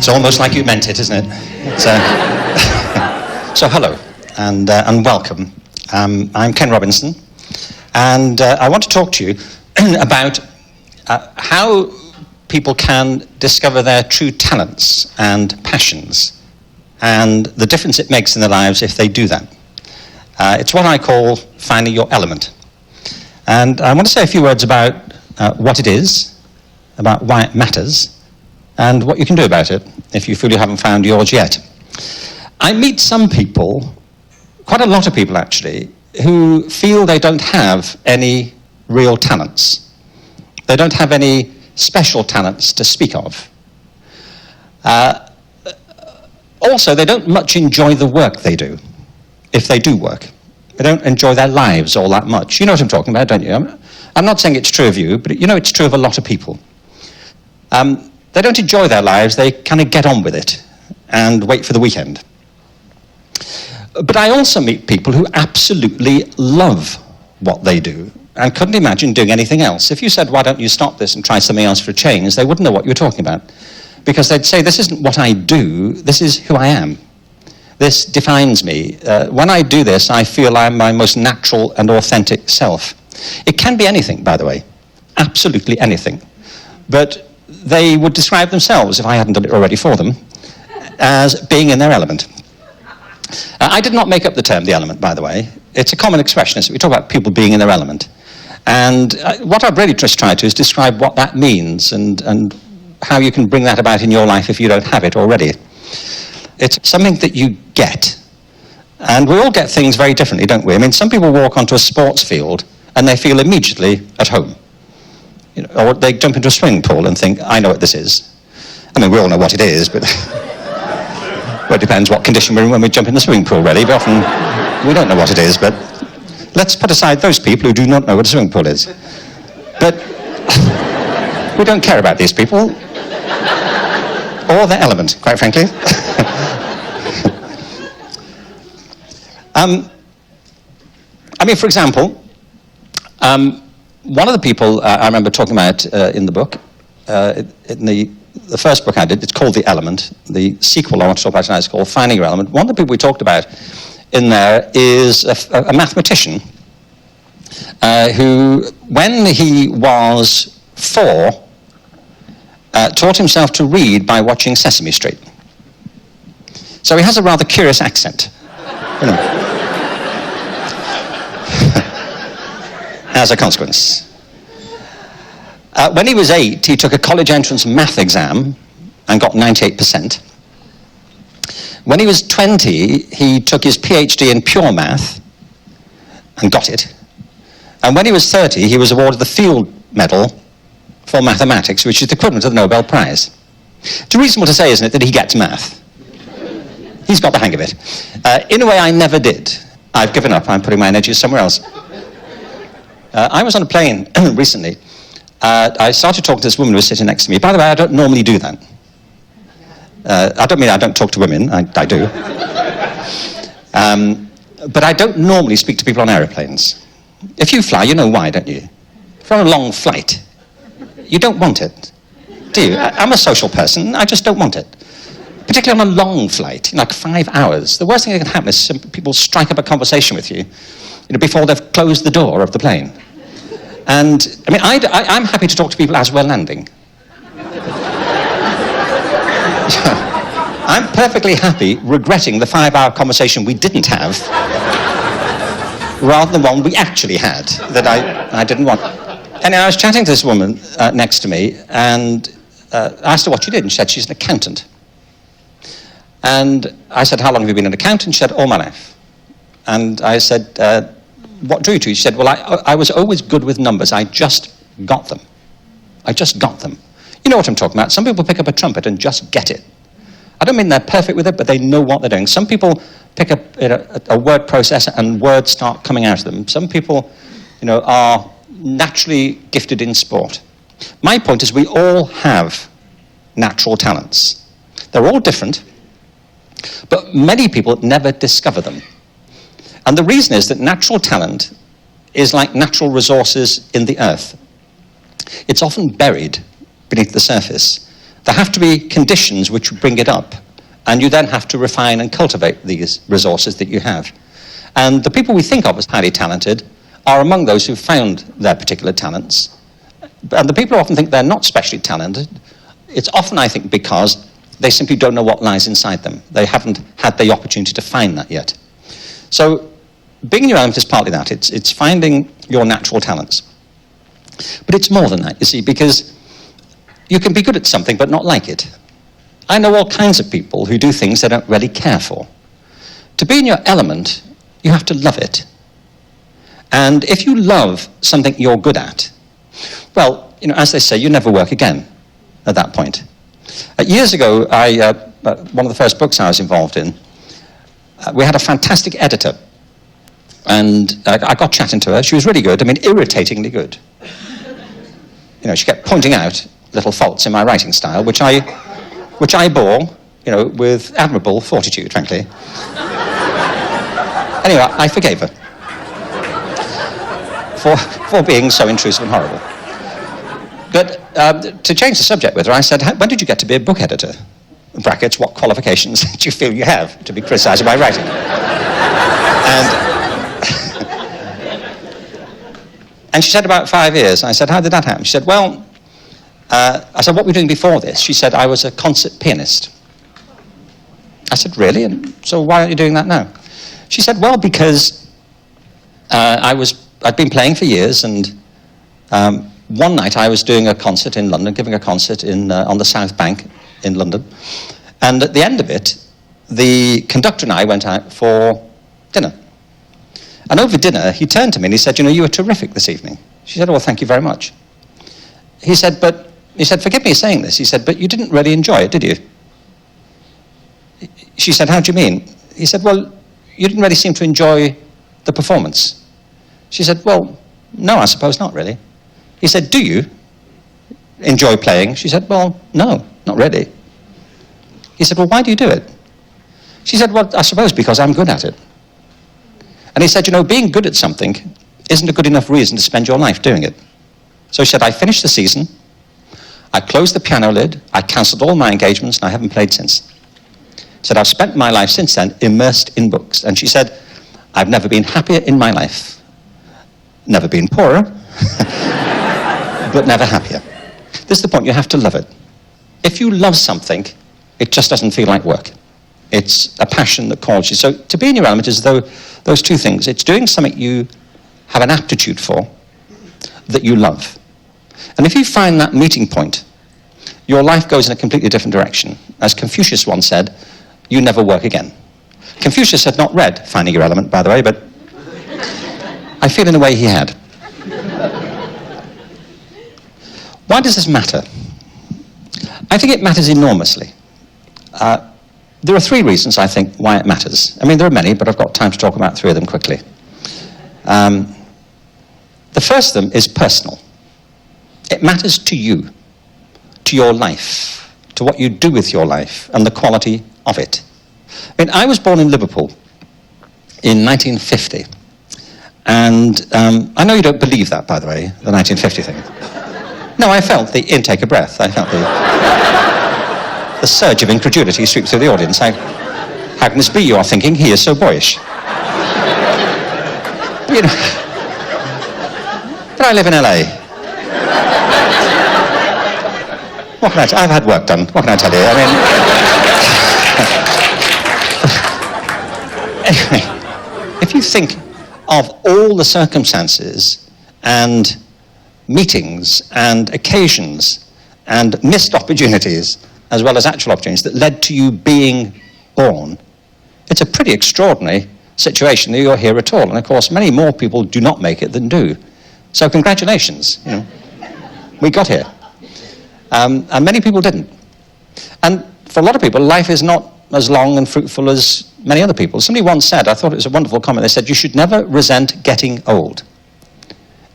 It's almost like you meant it, isn't it? So hello, and welcome. I'm Ken Robinson, and I want to talk to you about how people can discover their true talents and passions, and the difference it makes in their lives if they do that. It's what I call finding your element. And I want to say a few words about what it is, about why it matters, and what you can do about it if you feel you haven't found yours yet. I meet some people, quite a lot of people actually, who feel they don't have any real talents. They don't have any special talents to speak of. Also, they don't much enjoy the work they do, if they do work. They don't enjoy their lives all that much. You know what I'm talking about, don't you? I'm not saying it's true of you, but you know it's true of a lot of people. They don't enjoy their lives, they kind of get on with it and wait for the weekend. But I also meet people who absolutely love what they do and couldn't imagine doing anything else. If you said, why don't you stop this and try something else for a change, they wouldn't know what you were talking about. Because they'd say, this isn't what I do, this is who I am. This defines me. When I do this, I feel I'm my most natural and authentic self. It can be anything, by the way. Absolutely anything. But they would describe themselves, if I hadn't done it already for them, as being in their element. I did not make up the term, the element, by the way. It's a common expression, isn't it? We talk about people being in their element. And what I've really just tried to is describe what that means and how you can bring that about in your life if you don't have it already. It's something that you get. And we all get things very differently, don't we? I mean, some people walk onto a sports field and they feel immediately at home. You know, or they jump into a swimming pool and think, I know what this is. I mean, we all know what it is, but well, it depends what condition we're in when we jump in the swimming pool, really. But often we don't know what it is, but let's put aside those people who do not know what a swimming pool is. But we don't care about these people, or their element, quite frankly. I mean, for example, one of the people I remember talking about in the book, in the first book I did, it's called The Element. The sequel I want to talk about tonight is called Finding Your Element. One of the people we talked about in there is a mathematician who, when he was 4, taught himself to read by watching Sesame Street. So he has a rather curious accent, you know. As a consequence. When he was 8, he took a college entrance math exam and got 98%. When he was 20, he took his PhD in pure math and got it. And when he was 30, he was awarded the Field Medal for mathematics, which is the equivalent of the Nobel Prize. It's reasonable to say, isn't it, that he gets math. He's got the hang of it. In a way I never did. I've given up. I'm putting my energies somewhere else. I was on a plane recently. I started talking to this woman who was sitting next to me. By the way, I don't normally do that. I don't mean I don't talk to women. I do. But I don't normally speak to people on aeroplanes. If you fly, you know why, don't you? If you're on a long flight, you don't want it, do you? I'm a social person. I just don't want it. Particularly on a long flight, like 5 hours. The worst thing that can happen is some people strike up a conversation with you, before they've closed the door of the plane. And, I mean, I'm happy to talk to people as we're landing. I'm perfectly happy regretting the 5-hour conversation we didn't have rather than the one we actually had that I didn't want. And I was chatting to this woman next to me and asked her what she did, and she said she's an accountant. And I said, how long have you been an accountant? She said, all my life. And I said, what drew you to you? She said, well, I was always good with numbers. I just got them. I just got them. You know what I'm talking about. Some people pick up a trumpet and just get it. I don't mean they're perfect with it, but they know what they're doing. Some people pick up a word processor and words start coming out of them. Some people, are naturally gifted in sport. My point is we all have natural talents. They're all different, but many people never discover them. And the reason is that natural talent is like natural resources in the earth. It's often buried beneath the surface, There have to be conditions which bring it up, and you then have to refine and cultivate these resources that you have. And the people we think of as highly talented are among those who've found their particular talents. And the people who often think they're not specially talented, it's often, I think, because they simply don't know what lies inside them. They haven't had the opportunity to find that yet. So being in your element is partly that. It's finding your natural talents. But it's more than that, you see, because you can be good at something but not like it. I know all kinds of people who do things they don't really care for. To be in your element, you have to love it. And if you love something you're good at, well, you know, as they say, you never work again at that point. Years ago, one of the first books I was involved in, we had a fantastic editor. And I got chatting to her. She was really good. I mean, irritatingly good. You know, she kept pointing out little faults in my writing style, which I bore, you know, with admirable fortitude, frankly. Anyway, I forgave her for being so intrusive and horrible. But to change the subject with her, I said, when did you get to be a book editor? In brackets, what qualifications do you feel you have to be criticised of my writing? And she said, about 5 years. I said, how did that happen? She said, well, I said, what were you doing before this? She said, I was a concert pianist. I said, really? And so why aren't you doing that now? She said, well, because I'd been playing for years, and one night I was doing a concert in London, giving a concert on the South Bank in London. And at the end of it, the conductor and I went out for dinner. And over dinner, he turned to me and he said, you know, you were terrific this evening. She said, oh, well, thank you very much. He said, forgive me for saying this. He said, but you didn't really enjoy it, did you? She said, how do you mean? He said, well, you didn't really seem to enjoy the performance. She said, well, no, I suppose not really. He said, do you enjoy playing? She said, well, no, not really. He said, well, why do you do it? She said, well, I suppose because I'm good at it. And he said, you know, being good at something isn't a good enough reason to spend your life doing it. So he said, I finished the season, I closed the piano lid, I cancelled all my engagements, and I haven't played since. He said, I've spent my life since then immersed in books. And she said, I've never been happier in my life. Never been poorer, but never happier. This is the point, you have to love it. If you love something, it just doesn't feel like work. It's a passion that calls you. So to be in your element is those two things. It's doing something you have an aptitude for, that you love. And if you find that meeting point, your life goes in a completely different direction. As Confucius once said, you never work again. Confucius had not read Finding Your Element, by the way, but I feel in a way he had. Why does this matter? I think it matters enormously. There are 3 reasons, I think, why it matters. I mean, there are many, but I've got time to talk about 3 of them quickly. The first of them is personal. It matters to you, to your life, to what you do with your life, and the quality of it. I mean, I was born in Liverpool in 1950. And I know you don't believe that, by the way, the 1950 thing. No, I felt the intake of breath. I felt the surge of incredulity sweep through the audience. How can this be, you are thinking? He is so boyish. You know, but I live in LA. What can I tell you? I've had work done. What can I tell you? I mean, anyway, if you think of all the circumstances and meetings and occasions and missed opportunities, as well as actual opportunities, that led to you being born, it's a pretty extraordinary situation that you're here at all. And of course, many more people do not make it than do. So congratulations, you know. We got here. And many people didn't. And for a lot of people, life is not as long and fruitful as many other people. Somebody once said, I thought it was a wonderful comment, they said, you should never resent getting old.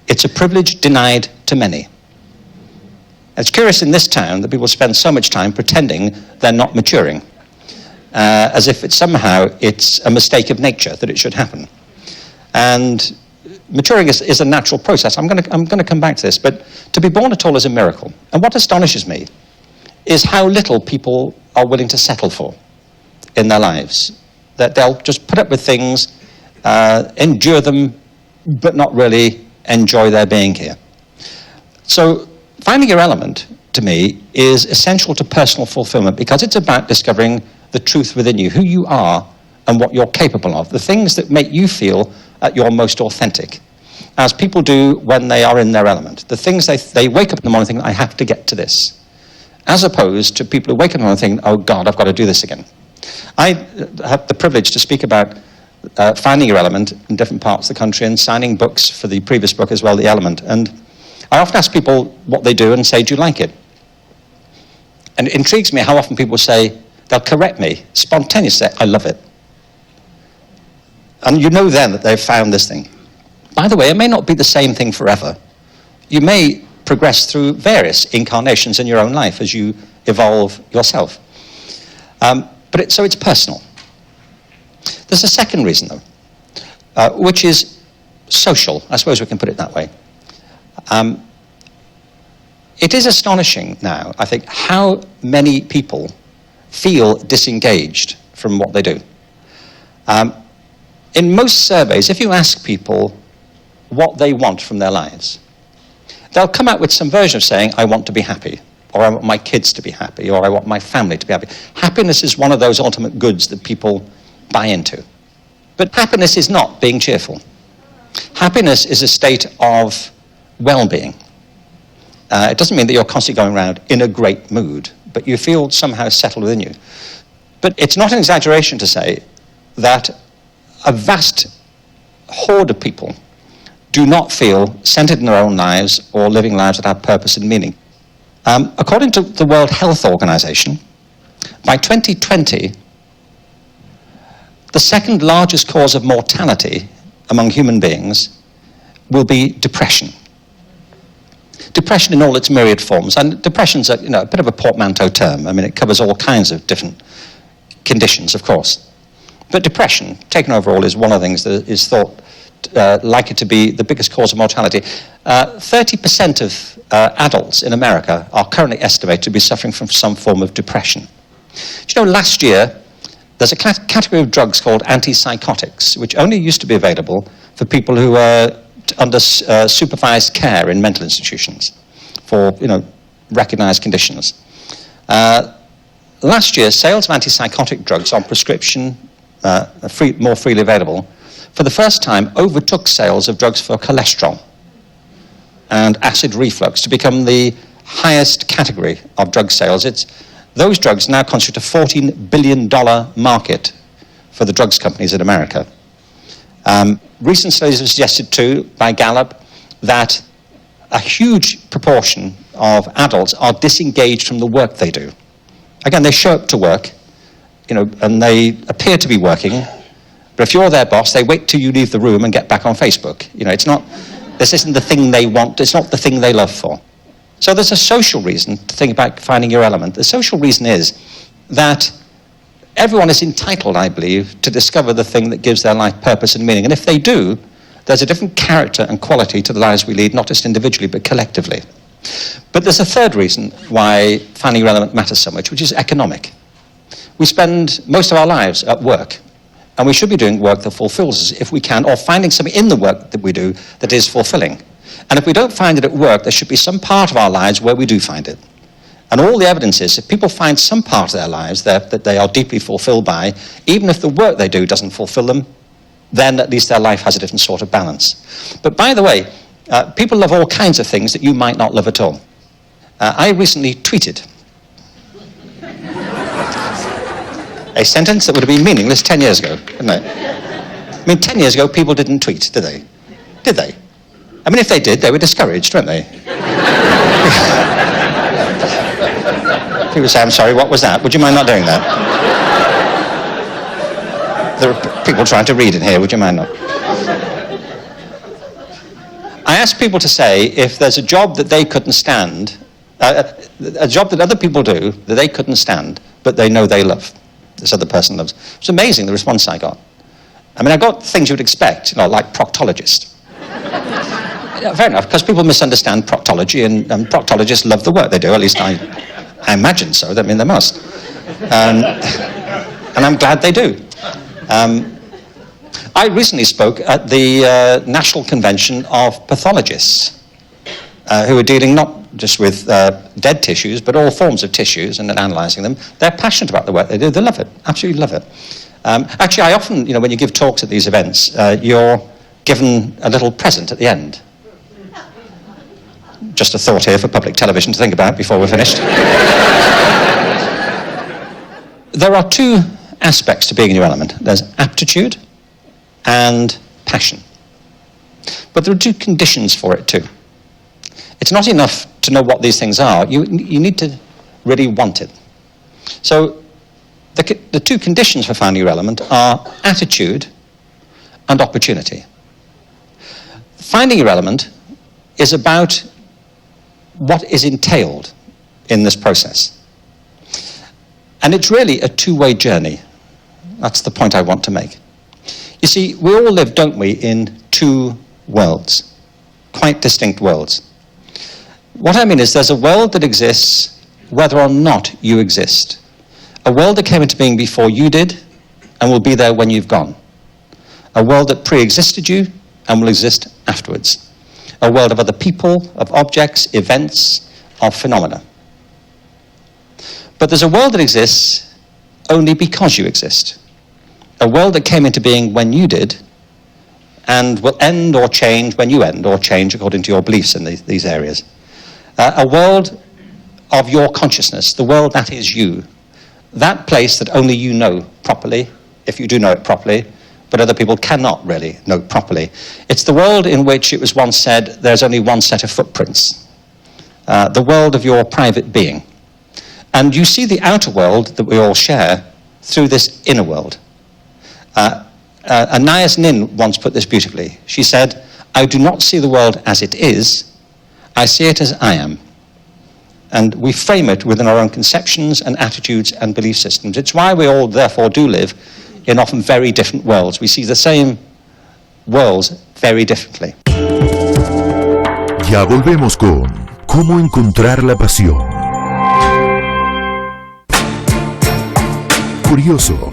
It's a privilege denied to many. It's curious in this town that people spend so much time pretending they're not maturing, as if it's a mistake of nature that it should happen. And maturing is a natural process. I'm going to come back to this, but to be born at all is a miracle. And what astonishes me is how little people are willing to settle for in their lives. That they'll just put up with things, endure them, but not really enjoy their being here. So finding your element, to me, is essential to personal fulfillment because it's about discovering the truth within you, who you are and what you're capable of, the things that make you feel at your most authentic, as people do when they are in their element. The things they wake up in the morning thinking, I have to get to this, as opposed to people who wake up in the morning thinking, oh God, I've got to do this again. I have the privilege to speak about finding your element in different parts of the country and signing books for the previous book as well, The Element. And I often ask people what they do and say, do you like it? And it intrigues me how often people say, they'll correct me, spontaneously say, I love it. And you know then that they've found this thing. By the way, it may not be the same thing forever. You may progress through various incarnations in your own life as you evolve yourself. So it's personal. There's a second reason, though, which is social. I suppose we can put it that way. It is astonishing now, I think, how many people feel disengaged from what they do. In most surveys, if you ask people what they want from their lives, they'll come out with some version of saying, I want to be happy, or I want my kids to be happy, or I want my family to be happy. Happiness is one of those ultimate goods that people buy into. But happiness is not being cheerful. Happiness is a state of well-being. It doesn't mean that you're constantly going around in a great mood, but you feel somehow settled within you. But it's not an exaggeration to say that a vast horde of people do not feel centered in their own lives or living lives that have purpose and meaning. According to the World Health Organization, by 2020, the second largest cause of mortality among human beings will be depression. Depression in all its myriad forms, and depression's a bit of a portmanteau term. I mean, it covers all kinds of different conditions, of course. But depression, taken overall, is one of the things that is thought likely to be the biggest cause of mortality. 30% of adults in America are currently estimated to be suffering from some form of depression. Do you know, last year, there's a category of drugs called antipsychotics, which only used to be available for people who were under supervised care in mental institutions for, recognized conditions. Last year, sales of antipsychotic drugs on prescription, more freely available, for the first time overtook sales of drugs for cholesterol and acid reflux to become the highest category of drug sales. Those drugs now constitute a $14 billion market for the drugs companies in America. Recent studies have suggested too, by Gallup, that a huge proportion of adults are disengaged from the work they do. Again, they show up to work, and they appear to be working, but if you're their boss, they wait till you leave the room and get back on Facebook. This isn't the thing they want, it's not the thing they love for. So there's a social reason to think about finding your element. The social reason is that everyone is entitled, I believe, to discover the thing that gives their life purpose and meaning. And if they do, there's a different character and quality to the lives we lead, not just individually, but collectively. But there's a third reason why finding your element matters so much, which is economic. We spend most of our lives at work, and we should be doing work that fulfills us if we can, or finding something in the work that we do that is fulfilling. And if we don't find it at work, there should be some part of our lives where we do find it. And all the evidence is, if people find some part of their lives that they are deeply fulfilled by, even if the work they do doesn't fulfill them, then at least their life has a different sort of balance. But by the way, people love all kinds of things that you might not love at all. I recently tweeted a sentence that would have been meaningless 10 years ago, wouldn't it? I mean, 10 years ago, people didn't tweet, did they? Did they? I mean, if they did, they were discouraged, weren't they? People say, I'm sorry, what was that? Would you mind not doing that? There are people trying to read in here, would you mind not? I asked people to say if there's a job that they couldn't stand, a job that other people do that they couldn't stand, but they know they love, this other person loves. It's amazing the response I got. I mean, I got things you would expect, like proctologist. Yeah, fair enough, because people misunderstand proctology, and proctologists love the work they do, at least I imagine so. I mean, they must. And I'm glad they do. I recently spoke at the National Convention of Pathologists, who are dealing not just with dead tissues, but all forms of tissues and analysing them. They're passionate about the work they do. They love it, absolutely love it. Actually, I often, when you give talks at these events, you're given a little present at the end. Just a thought here for public television to think about before we're finished. There are two aspects to being in your element. There's aptitude and passion. But there are two conditions for it too. It's not enough to know what these things are. You need to really want it. So the two conditions for finding your element are attitude and opportunity. Finding your element is about what is entailed in this process. And it's really a two-way journey. That's the point I want to make. You see, we all live, don't we, in two worlds, quite distinct worlds. What I mean is there's a world that exists whether or not you exist. A world that came into being before you did and will be there when you've gone. A world that pre-existed you and will exist afterwards. A world of other people, of objects, events, of phenomena. But there's a world that exists only because you exist. A world that came into being when you did and will end or change when you end or change according to your beliefs in these areas. A world of your consciousness, the world that is you. That place that only you know properly, if you do know it properly, but other people cannot really know properly. It's the world in which it was once said there's only one set of footprints. The world of your private being. And you see the outer world that we all share through this inner world. Anais Nin once put this beautifully. She said, "I do not see the world as it is, I see it as I am." And we frame it within our own conceptions and attitudes and belief systems. It's why we all therefore do live in often very different worlds. We see the same worlds very differently. Ya volvemos con ¿Cómo encontrar la pasión? Curioso,